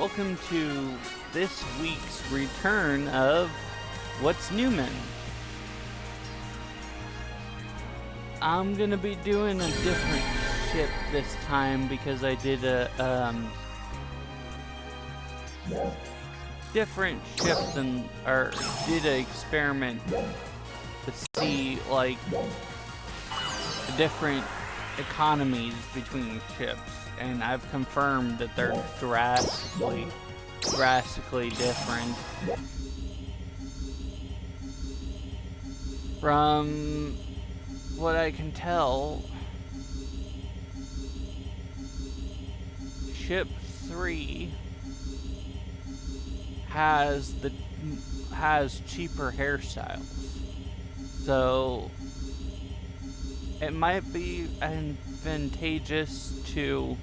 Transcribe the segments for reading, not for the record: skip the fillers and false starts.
welcome to this week's return of What's Newman. I'm gonna be doing a different ship this time because I did a different ship or did an experiment to see like the different economies between ships, and I've confirmed that they're drastically different. From what I can tell, Ship 3 has cheaper hairstyles, so it might be advantageous to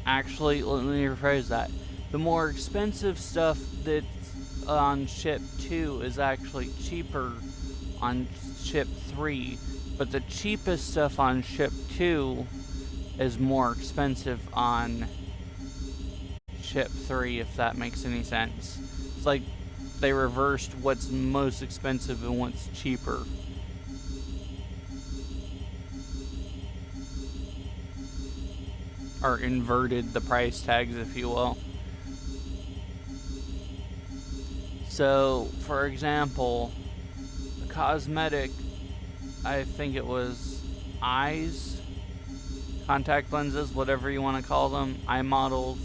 actually, let me rephrase that. The more expensive stuff that's on Ship 2 is actually cheaper on Ship 3, but the cheapest stuff on Ship 2 is more expensive on Ship 3, if that makes any sense. It's like they reversed what's most expensive and what's cheaper. Or inverted the price tags, if you will. So, for example, the cosmetic, I think it was eyes, contact lenses, whatever you want to call them, eye models,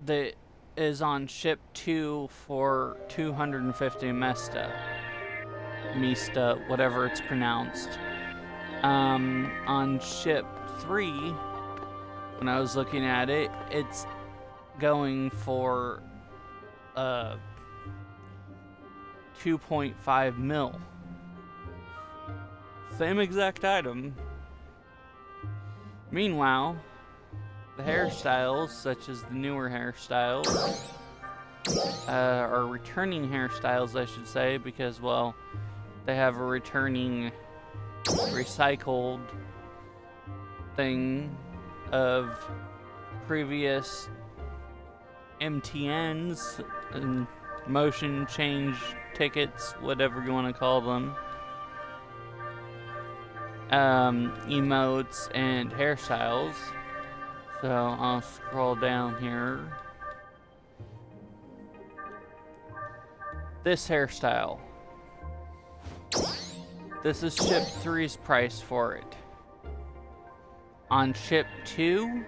that is on Ship 2 for 250 Mista, whatever it's pronounced. On Ship 3, when I was looking at it, it's going for 2.5 mil. Same exact item. Meanwhile, the hairstyles, such as the newer hairstyles, or returning hairstyles, I should say, because, well, they have a returning recycled thing of previous MTNs and motion change tickets, whatever you want to call them, emotes and hairstyles. So I'll scroll down here. This hairstyle. This is Ship 3's price for it. On Ship 2,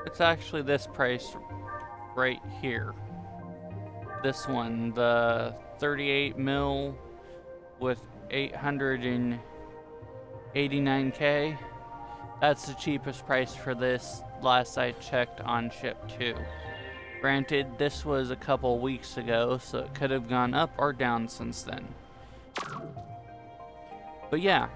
it's actually this price right here. This one, the 38 mil with 889K. That's the cheapest price for this last I checked on Ship 2. Granted, this was a couple weeks ago, so it could have gone up or down since then. But yeah,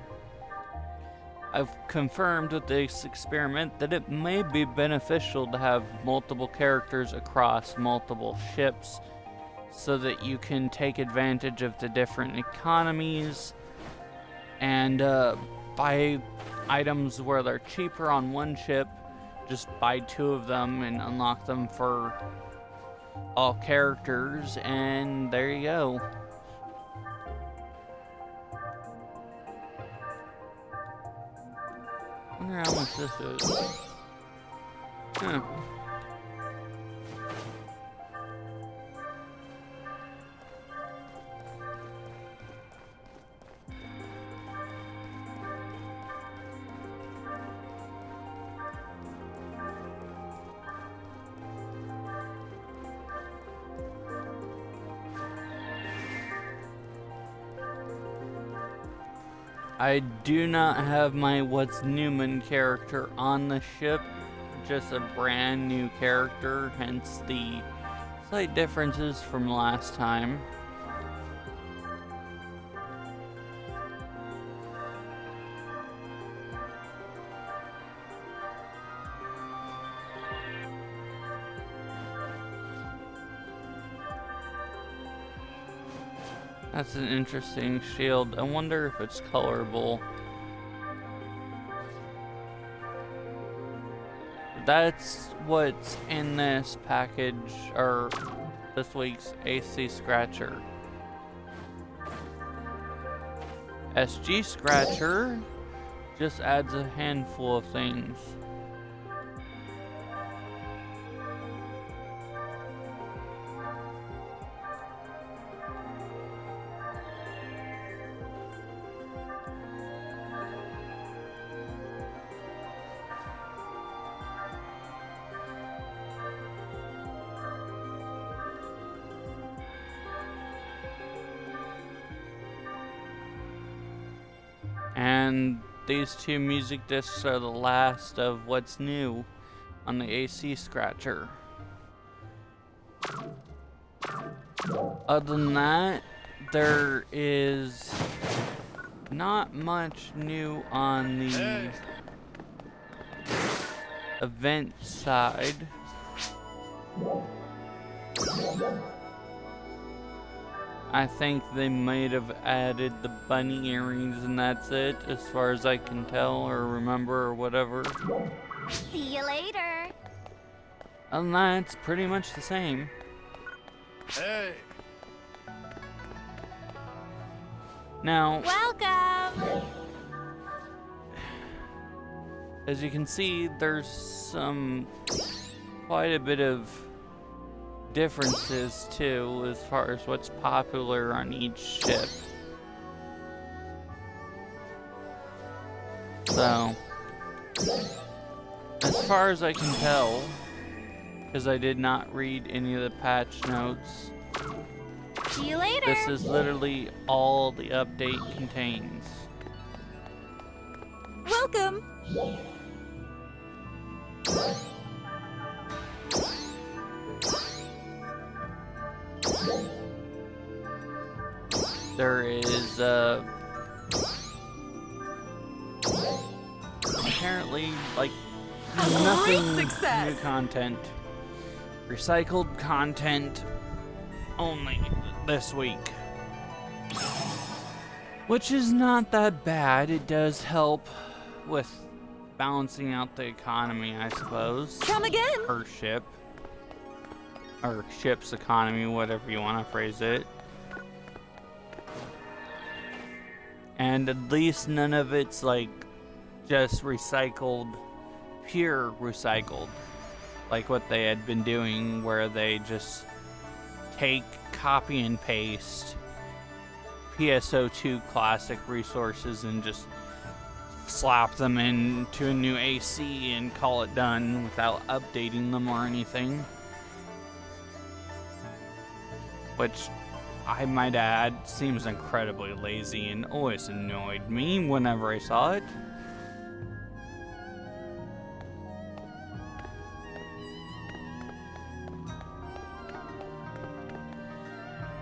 I've confirmed with this experiment that it may be beneficial to have multiple characters across multiple ships so that you can take advantage of the different economies and buy items where they're cheaper on one ship. Just buy 2 of them and unlock them for all characters, and there you go. I wonder how much this is. I do not have my What's Newman character on the ship, just a brand new character, hence the slight differences from last time. That's an interesting shield. I wonder if it's colorable. That's what's in this package, or this week's AC Scratcher. SG Scratcher just adds a handful of things. And these two music discs are the last of what's new on the AC Scratcher. Other than that, there is not much new on the event side. I think they might have added the bunny earrings and that's it, as far as I can tell or remember or whatever. See you later. Other than that, it's pretty much the same. Hey! Now, Welcome. as you can see, there's quite a bit of differences too as far as what's popular on each ship. So, as far as I can tell, because I did not read any of the patch notes, See you later. this is literally all the update contains. Welcome. There is apparently like nothing success. new content. Recycled content only this week. Which is not that bad. It does help with balancing out the economy, I suppose. Come again. Per ship. Or ship's economy, whatever you want to phrase it. And at least none of it's like just recycled, pure recycled. Like what they had been doing, where they just take, copy and paste PSO2 classic resources and just slap them into a new AC and call it done without updating them or anything. Which, I might add, seems incredibly lazy and always annoyed me whenever I saw it.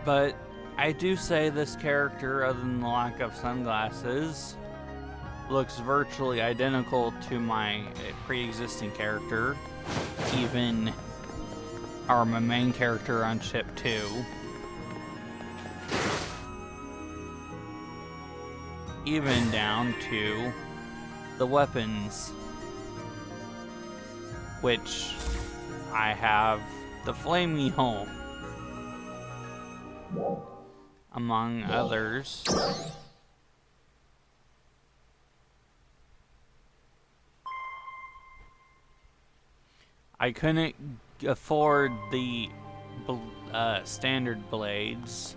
But I do say this character, other than the lack of sunglasses, looks virtually identical to my pre-existing character. Even my main character on ship 2. Even down to the weapons, which I have the flamey hole, among others. I couldn't afford the standard blades,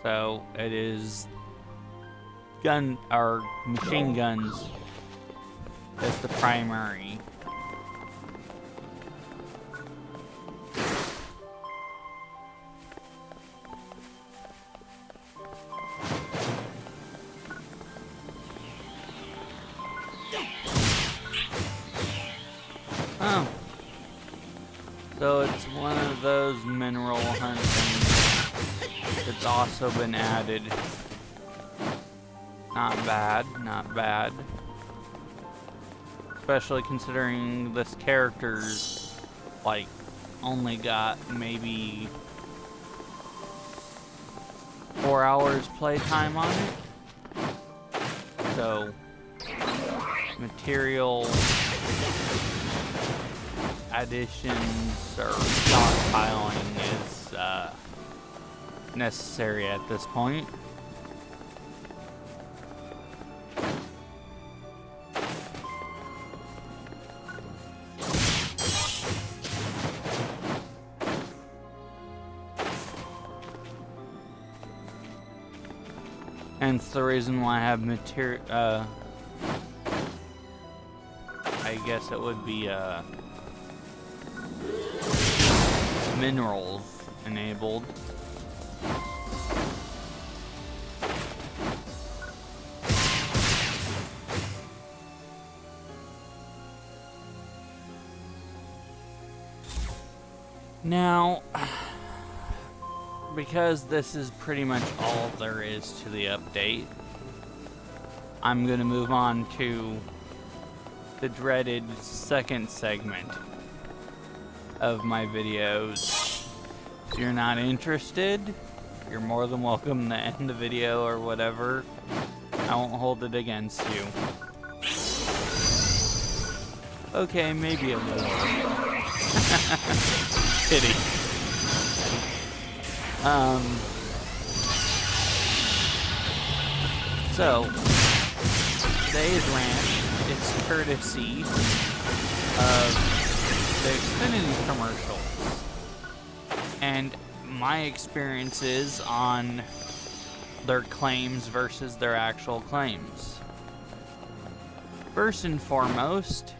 so it is machine guns as the primary. Oh. So it's one of those mineral hunting that's also been added. Not bad, not bad. Especially considering this character's, like, only got maybe 4 4 hours playtime on it. So, material additions or stockpiling is necessary at this point. Hence the reason why I have I guess it would be minerals enabled. Now, because this is pretty much all there is to the update, I'm gonna move on to the dreaded second segment of my videos. If you're not interested, you're more than welcome to end the video or whatever. I won't hold it against you. Okay, maybe a little. Pity. So, today's rant is courtesy of the Xfinity commercials and my experiences on their claims versus their actual claims. First and foremost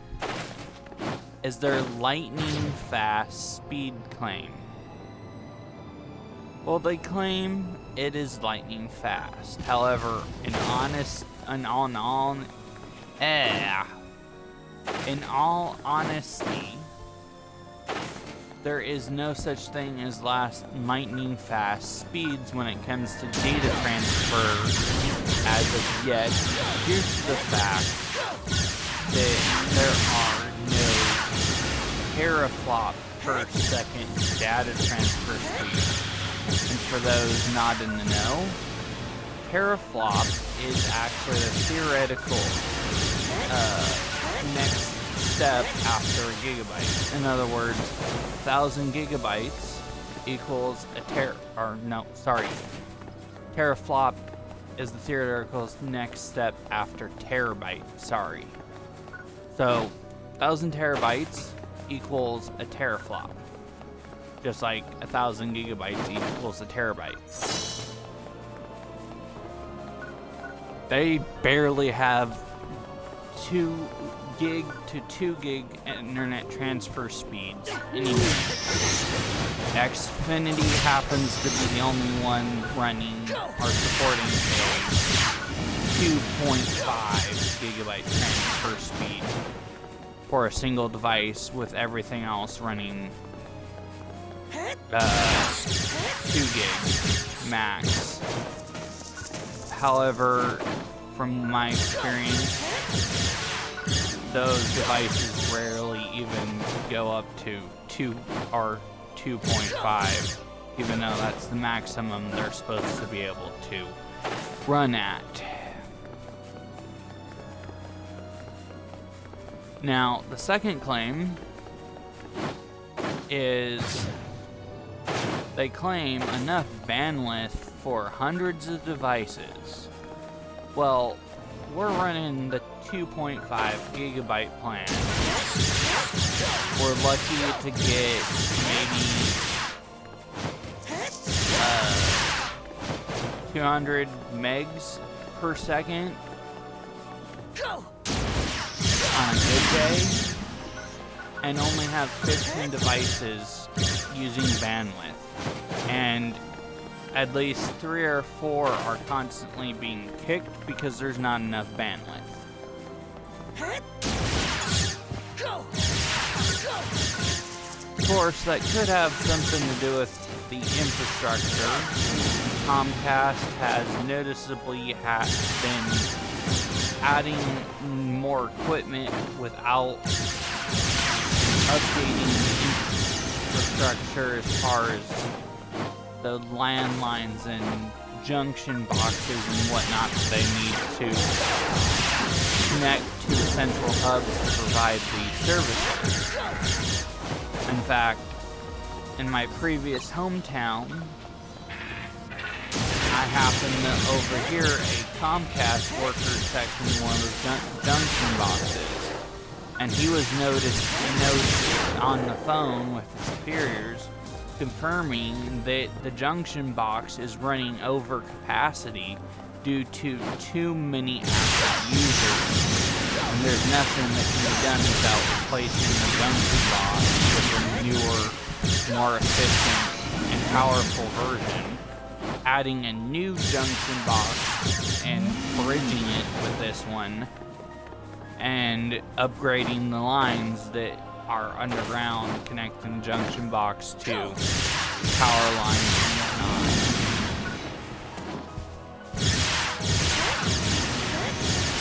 is their lightning fast speed claim. Well, they claim it is lightning fast. However, in all honesty, there is no such thing as lightning fast speeds when it comes to data transfer as of yet, due to the fact that there are no teraflop per second data transfer speed. And for those not in the know, teraflop is actually the theoretical next step after a gigabyte. In other words, 1,000 gigabytes equals a teraflop is the theoretical next step after terabyte. Sorry. So, 1,000 terabytes equals a teraflop. Just like 1,000 gigabytes equals a terabyte. They barely have 2 gig to 2 gig internet transfer speeds anymore. Xfinity happens to be the only one running or supporting a 2.5 gigabyte transfer speed for a single device, with everything else running 2 gigs max. However, from my experience, those devices rarely even go up to 2 or 2.5, even though that's the maximum they're supposed to be able to run at. Now, the second claim is they claim enough bandwidth for hundreds of devices. Well, we're running the 2.5 gigabyte plan. We're lucky to get maybe 200 megs per second on a good day, and only have 15 devices using bandwidth. And at least 3 or 4 are constantly being kicked because there's not enough bandwidth. Of course, that could have something to do with the infrastructure. Comcast has noticeably been adding more equipment without updating the infrastructure as far as the landlines and junction boxes and whatnot that they need to connect to the central hubs to provide the services. In fact, in my previous hometown, I happened to overhear a Comcast worker checking one of the junction boxes, and he was noticed on the phone with the superiors, confirming that the junction box is running over capacity due to too many active users, and there's nothing that can be done without replacing the junction box with a newer, more efficient, and powerful version, adding a new junction box and bridging it with this one, and upgrading the lines that are underground connecting the junction box to power lines and whatnot.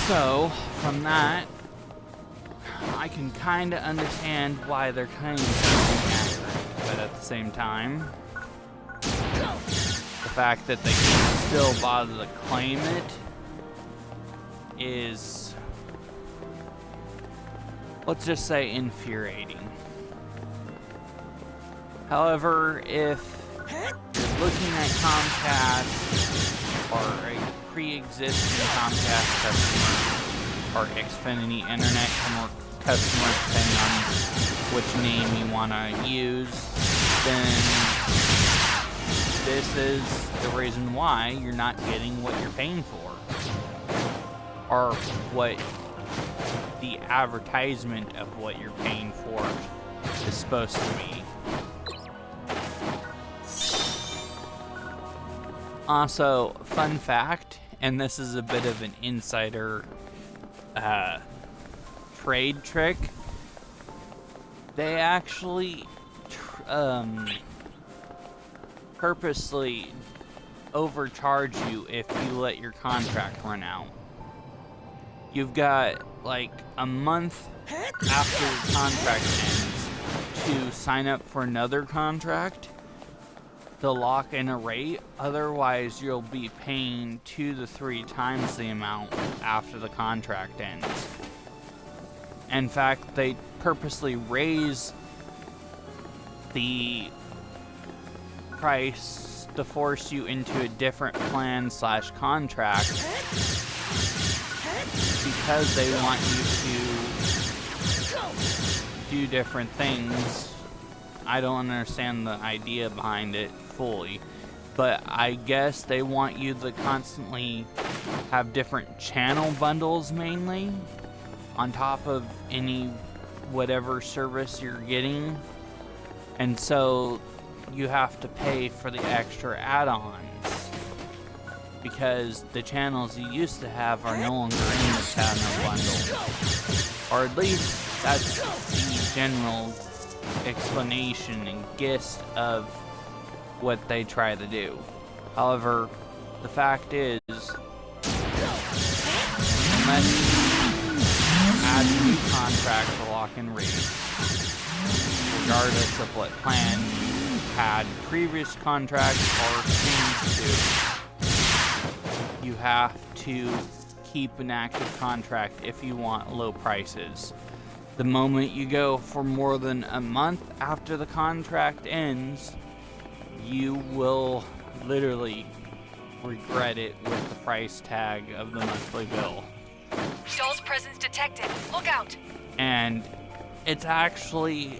So, from that, I can kind of understand why they're kind of inaccurate, but at the same time, the fact that they can still bother to claim it is, let's just say, infuriating. However, if you're looking at Comcast or a pre-existing Comcast customer or Xfinity Internet customer, depending on which name you want to use, then this is the reason why you're not getting what you're paying for, or what the advertisement of what you're paying for is supposed to be. Also, fun fact, and this is a bit of an insider trade trick, they actually purposely overcharge you if you let your contract run out. You've got like a month after your contract ends to sign up for another contract to lock in a rate, otherwise you'll be paying 2 to 3 times the amount after the contract ends. In fact, they purposely raise the price to force you into a different plan / contract because they want you to do different things. I don't understand the idea behind it fully, but I guess they want you to constantly have different channel bundles mainly on top of any whatever service you're getting, and so you have to pay for the extra add-ons because the channels you used to have are no longer in the channel bundle, or at least that's the general explanation and gist of what they try to do. However, the fact is, unless you add a new contract to lock-in rate, regardless of what plan you had previous contract or changed to, you have to keep an active contract if you want low prices. The moment you go for more than a month after the contract ends, you will literally regret it with the price tag of the monthly bill. Doll's presence detected. Look out! And it's actually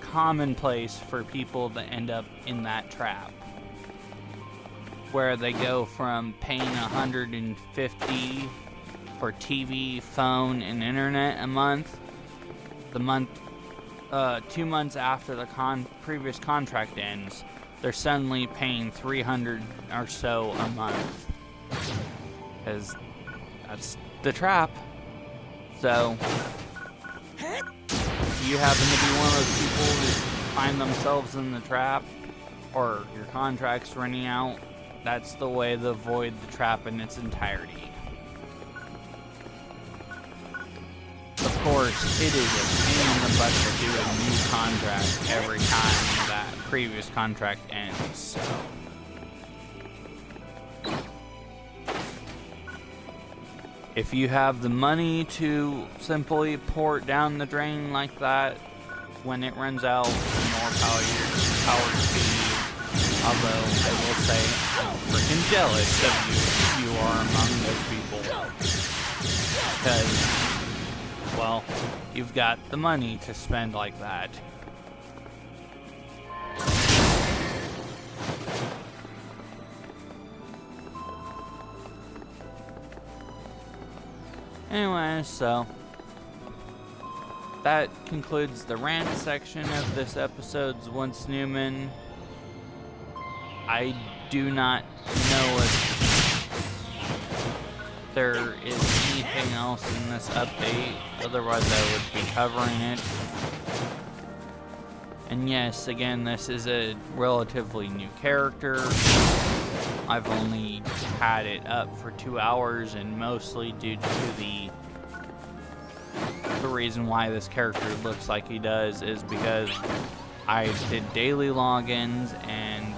commonplace for people to end up in that trap, where they go from paying $150 for TV, phone, and internet a month. 2 months after the previous contract ends, they're suddenly paying $300 or so a month, because that's the trap. So, if you happen to be one of those people who find themselves in the trap, or your contract's running out, that's the way to avoid the trap in its entirety. Of course, it is a pain in the butt to do a new contract every time that previous contract ends, so If you have the money to simply pour it down the drain like that, when it runs out, more power to you. Although I will say, I'm freaking jealous of you if you are among those people. Because, well, you've got the money to spend like that. Anyway, so that concludes the rant section of this episode's Once Newman. I do not know if there is anything else in this update, otherwise I would be covering it. And yes, again, this is a relatively new character. I've only had it up for 2 hours, and mostly due to the reason why this character looks like he does is because I did daily logins and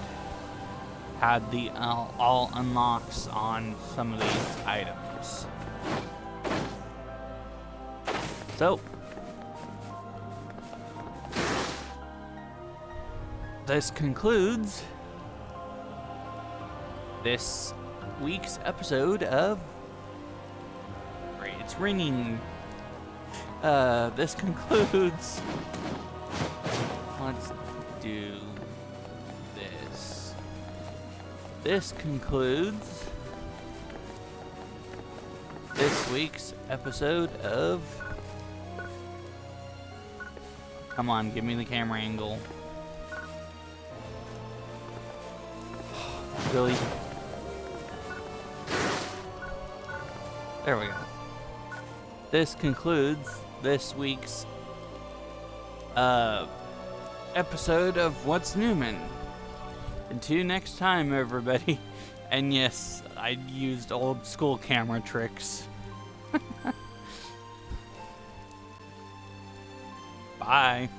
had the all unlocks on some of these items. So this concludes this week's episode of It's ringing. This concludes. Let's do this. This concludes this week's episode of. Come on, give me the camera angle. Really? There we go. This concludes this week's episode of What's Newman. Until next time, everybody. And yes, I used old school camera tricks. Bye.